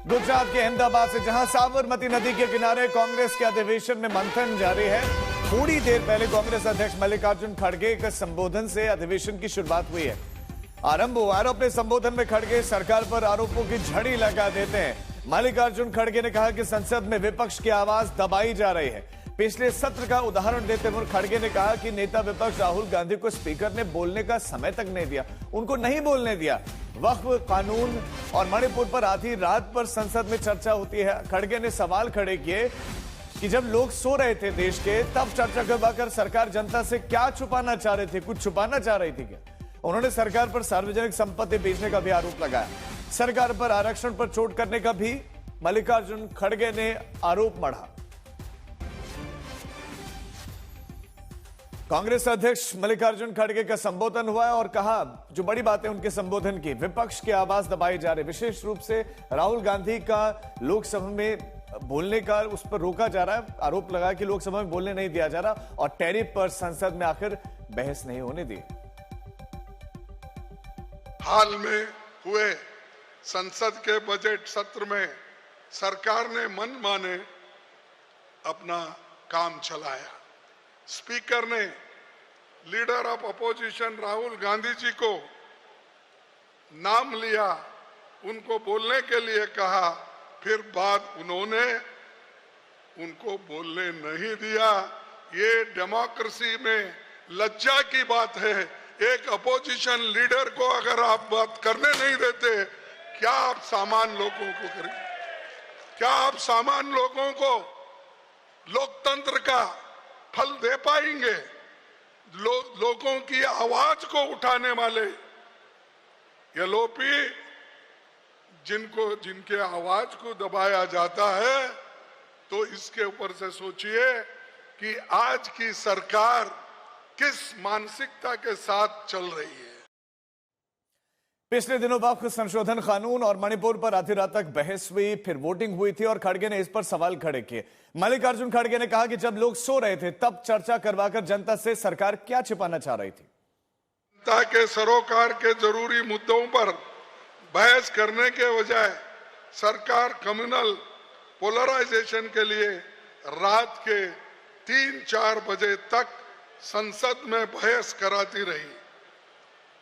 गुजरात के अहमदाबाद से जहां साबरमती नदी के किनारे कांग्रेस के अधिवेशन में मंथन जारी है। थोड़ी देर पहले कांग्रेस अध्यक्ष मल्लिकार्जुन खड़गे के संबोधन से अधिवेशन की शुरुआत हुई है। आरंभ हुआ और अपने संबोधन में खड़गे सरकार पर आरोपों की झड़ी लगा देते हैं। मल्लिकार्जुन खड़गे ने कहा कि संसद में विपक्ष की आवाज दबाई जा रही है। पिछले सत्र का उदाहरण देते हुए खड़गे ने कहा कि नेता विपक्ष राहुल गांधी को स्पीकर ने बोलने का समय तक नहीं दिया, उनको नहीं बोलने दिया। वक्फ कानून और मणिपुर पर आधी रात पर संसद में चर्चा होती है। खड़गे ने सवाल खड़े किए कि जब लोग सो रहे थे देश के, तब चर्चा करवाकर सरकार जनता से क्या छुपाना चाह रही थी, कुछ छुपाना चाह रही थी क्या? उन्होंने सरकार पर सार्वजनिक संपत्ति बेचने का भी आरोप लगाया। सरकार पर आरक्षण पर चोट करने का भी मल्लिकार्जुन खड़गे ने आरोप मढ़ा। कांग्रेस अध्यक्ष मल्लिकार्जुन खड़गे का संबोधन हुआ और कहा जो बड़ी बात है उनके संबोधन की, विपक्ष की आवाज दबाई जा रही, विशेष रूप से राहुल गांधी का लोकसभा में बोलने का उस पर रोका जा रहा है। आरोप लगाया कि लोकसभा में बोलने नहीं दिया जा रहा और टैरिफ पर संसद में आखिर बहस नहीं होने दी। हाल में हुए संसद के बजट सत्र में सरकार ने मन माने अपना काम चलाया। स्पीकर ने leader of opposition Rahul Gandhi ji को नाम लिया, उनको बोलने के लिए कहा, फिर बाद उन्होंने उनको बोलने नहीं दिया। ये डेमोक्रेसी में लज्जा की बात है। एक अपोजिशन लीडर को अगर आप बात करने नहीं देते, क्या आप सामान्य लोगों को करेंगे? क्या आप सामान्य लोगों को लोकतंत्र का फल दे पाएंगे? लोगों की आवाज को उठाने वाले एलओपी जिनके आवाज को दबाया जाता है, तो इसके ऊपर से सोचिए कि आज की सरकार किस मानसिकता के साथ चल रही है। पिछले दिनों वक्फ संशोधन कानून और मणिपुर पर आधी रात तक बहस हुई, फिर वोटिंग हुई थी और खड़गे ने इस पर सवाल खड़े किए। मल्लिकार्जुन खड़गे ने कहा कि जब लोग सो रहे थे तब चर्चा करवाकर जनता से सरकार क्या छिपाना चाह रही थी। जनता के सरोकार के जरूरी मुद्दों पर बहस करने के बजाय सरकार कम्युनल पोलराइजेशन के लिए रात के 3-4 बजे तक संसद में बहस कराती रही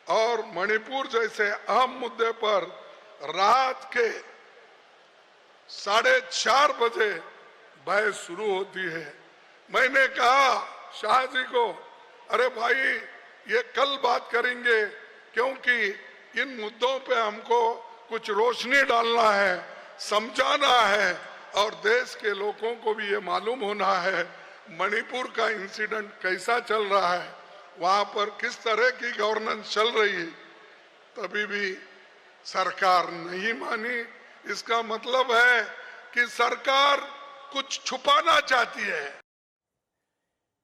और मणिपुर जैसे अहम मुद्दे पर रात के 4:30 बजे बहस शुरू होती है। मैंने कहा शाह जी को, अरे भाई ये कल बात करेंगे, क्योंकि इन मुद्दों पे हमको कुछ रोशनी डालना है, समझाना है और देश के लोगों को भी ये मालूम होना है मणिपुर का इंसिडेंट कैसा चल रहा है, वहां पर किस तरह की गवर्नेंस चल रही है। तभी भी सरकार नहीं मानी। इसका मतलब है कि सरकार कुछ छुपाना चाहती है।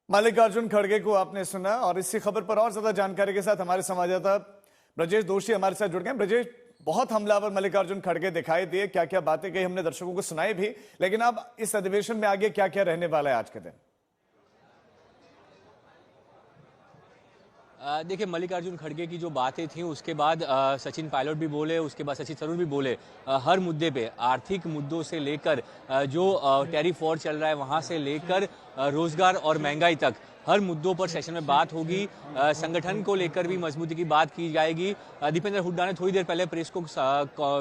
मल्लिकार्जुन खड़गे को आपने सुना और इसी खबर पर और ज्यादा जानकारी के साथ हमारे संवाददाता ब्रजेश दोषी हमारे साथ जुड़ गए। ब्रजेश, बहुत हमलावर मल्लिकार्जुन खड़गे दिखाई दिए, क्या क्या बातें कही हमने दर्शकों को सुनाई भी, लेकिन अब इस अधिवेशन में आगे क्या क्या रहने वाला है आज के दिन? देखिए, मल्लिकार्जुन खड़गे की जो बातें थी उसके बाद सचिन पायलट भी बोले, उसके बाद शशि थरूर भी बोले। हर मुद्दे पे, आर्थिक मुद्दों से लेकर जो टैरिफ वॉर चल रहा है वहां से लेकर रोजगार और महंगाई तक हर मुद्दों पर सेशन में बात होगी। संगठन को लेकर भी मजबूती की बात की जाएगी। दीपेंद्र हुड्डा ने थोड़ी देर पहले प्रेस को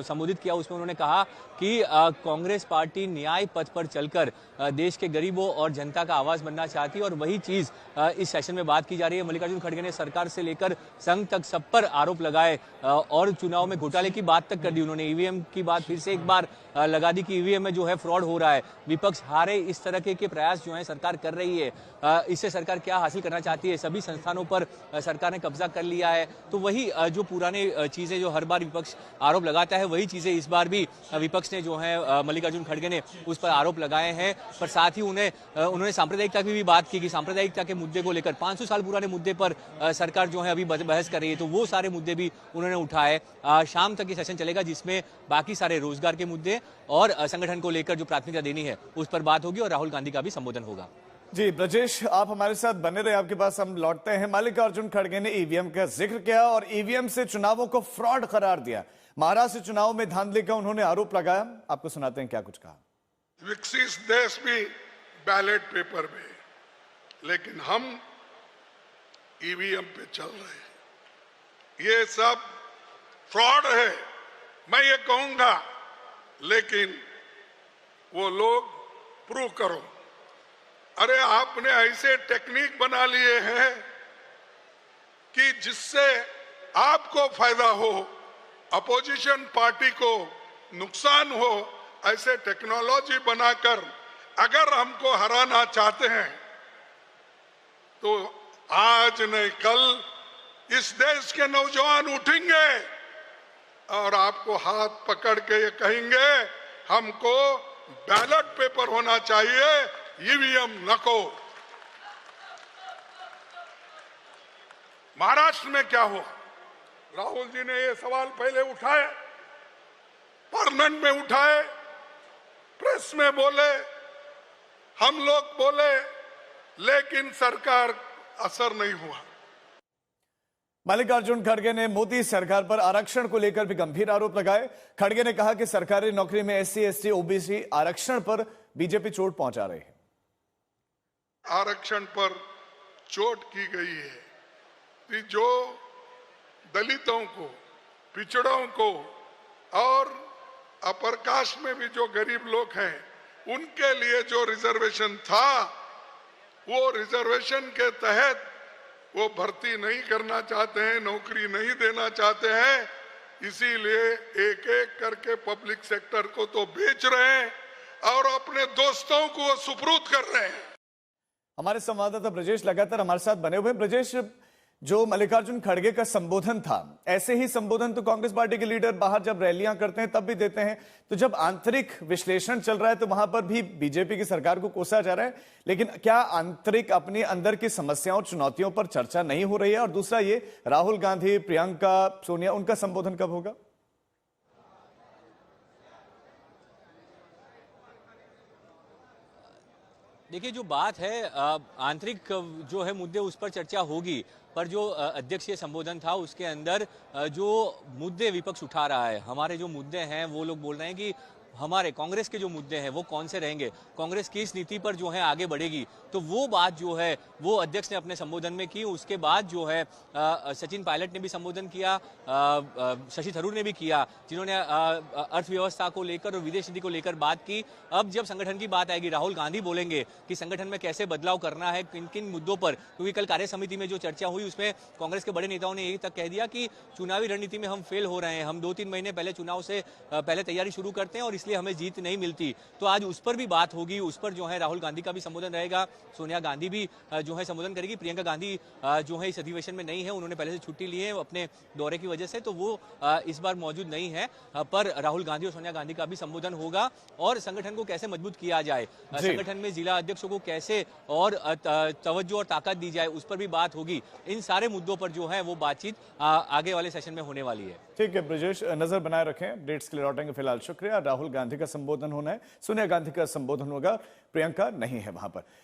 संबोधित किया, उसमें उन्होंने कहा कि कांग्रेस पार्टी न्याय पथ पर चलकर देश के गरीबों और जनता का आवाज बनना चाहती है और वही चीज इस सेशन में बात की जा रही है। मल्लिकार्जुन खड़गे ने सरकार से लेकर संघ तक सब पर आरोप लगाए और चुनाव में घोटाले की बात तक कर दी। उन्होंने ईवीएम की बात फिर से एक बार लगा दी कि ईवीएम में जो है फ्रॉड हो रहा है, विपक्ष हारे, इस तरह के प्रयास जो है सरकार कर रही है। इससे सरकार क्या हासिल करना चाहती है? सभी संस्थानों पर सरकार ने कब्जा कर लिया है। तो वही जो पुराने चीजें जो हर बार विपक्ष आरोप लगाता है, वही चीजें इस बार भी विपक्ष ने जो है मल्लिकार्जुन खड़गे ने उस पर आरोप लगाए हैं। पर साथ ही उन्होंने सांप्रदायिकता की भी बात की कि सांप्रदायिकता के मुद्दे को लेकर 500 साल पुराने मुद्दे पर सरकार जो है अभी बहस कर रही है, तो वो सारे मुद्दे भी उन्होंने उठाए। शाम तक ये सेशन चलेगा जिसमें बाकी सारे रोजगार के मुद्दे और संगठन को लेकर जो प्राथमिकता देनी है उस पर बात होगी और राहुल गांधी का भी संबोधन होगा। जी ब्रजेश, आप हमारे साथ बने रहे, आपके पास हम लौटते हैं। मल्लिकार्जुन खड़गे ने ईवीएम का जिक्र किया और ईवीएम से चुनावों को फ्रॉड करार दिया। महाराष्ट्र चुनाव में धांधली का उन्होंने आरोप लगाया। आपको सुनाते हैं क्या कुछ कहा। विकसित देश भी बैलेट पेपर में, लेकिन हम ईवीएम पे चल रहे हैं। ये सब फ्रॉड है, मैं ये कहूंगा, लेकिन वो लोग प्रूव करो। अरे आपने ऐसे टेक्निक बना लिए हैं कि जिससे आपको फायदा हो, अपोजिशन पार्टी को नुकसान हो, ऐसे टेक्नोलॉजी बनाकर अगर हमको हराना चाहते हैं तो आज नहीं कल इस देश के नौजवान उठेंगे और आपको हाथ पकड़ के ये कहेंगे हमको बैलेट पेपर होना चाहिए, ईवीएम नको। महाराष्ट्र में क्या हुआ? राहुल जी ने ये सवाल पहले उठाए, पार्लियामेंट में उठाए, प्रेस में बोले, हम लोग बोले, लेकिन सरकार असर नहीं हुआ। मल्लिकार्जुन खड़गे ने मोदी सरकार पर आरक्षण को लेकर भी गंभीर आरोप लगाए। खड़गे ने कहा कि सरकारी नौकरी में एससी, एसटी, ओबीसी आरक्षण पर बीजेपी चोट पहुंचा रही है। आरक्षण पर चोट की गई है कि जो दलितों को, पिछड़ों को और अपर कास्ट में भी जो गरीब लोग हैं उनके लिए जो रिजर्वेशन था, वो रिजर्वेशन के तहत वो भर्ती नहीं करना चाहते हैं, नौकरी नहीं देना चाहते हैं। इसीलिए एक एक करके पब्लिक सेक्टर को तो बेच रहे हैं और अपने दोस्तों को सुपुर्द कर रहे हैं। हमारे संवाददाता ब्रजेश लगातार हमारे साथ बने हुए हैं। ब्रजेश, जो मल्लिकार्जुन खड़गे का संबोधन था, ऐसे ही संबोधन तो कांग्रेस पार्टी के लीडर बाहर जब रैलियां करते हैं तब भी देते हैं। तो जब आंतरिक विश्लेषण चल रहा है तो वहां पर भी बीजेपी की सरकार को कोसा जा रहा है, लेकिन क्या आंतरिक अपने अंदर की समस्याओं और चुनौतियों पर चर्चा नहीं हो रही है? और दूसरा ये, राहुल गांधी, प्रियंका, सोनिया, उनका संबोधन कब होगा? देखिए, जो बात है आंतरिक जो है मुद्दे, उस पर चर्चा होगी, पर जो अध्यक्षीय संबोधन था उसके अंदर जो मुद्दे विपक्ष उठा रहा है, हमारे जो मुद्दे हैं वो लोग बोल रहे हैं कि हमारे कांग्रेस के जो मुद्दे हैं वो कौन से रहेंगे, कांग्रेस किस नीति पर जो है आगे बढ़ेगी। तो वो बात जो है वो अध्यक्ष ने अपने संबोधन में की। उसके बाद जो है सचिन पायलट ने भी संबोधन किया, शशि थरूर ने भी किया, जिन्होंने अर्थव्यवस्था को लेकर और विदेश नीति को लेकर बात की। अब जब संगठन की बात आएगी, राहुल गांधी बोलेंगे कि संगठन में कैसे बदलाव करना है, किन किन मुद्दों पर, क्योंकि कल कार्य समिति में जो चर्चा हुई उसमें कांग्रेस के बड़े नेताओं ने यही तक कह दिया कि चुनावी रणनीति में हम फेल हो रहे हैं, हम 2-3 महीने पहले चुनाव से पहले तैयारी शुरू करते हैं और इसलिए हमें जीत नहीं मिलती। तो आज उस पर भी बात होगी, उस पर जो है राहुल गांधी का भी संबोधन रहेगा, सोनिया गांधी भी जो है संबोधन करेगी। प्रियंका गांधी जो है इस अधिवेशन में नहीं है, उन्होंने पहले से छुट्टी ली है अपने दौरे की वजह से, तो वो इस बार मौजूद नहीं है। पर राहुल गांधी और सोनिया गांधी का भी संबोधन होगा और संगठन को कैसे मजबूत किया जाए, संगठन में जिला अध्यक्षों को कैसे और तवज्जो और ताकत दी जाए, उस पर भी बात होगी। इन सारे मुद्दों पर जो है वो बातचीत आगे वाले सेशन में होने वाली है। ठीक है ब्रजेश, नजर बनाए रखें, अपडेट्स के लिए लौटेंगे। फिलहाल शुक्रिया। राहुल गांधी का संबोधन होना है, सोनिया गांधी का संबोधन होगा, प्रियंका नहीं है वहां पर।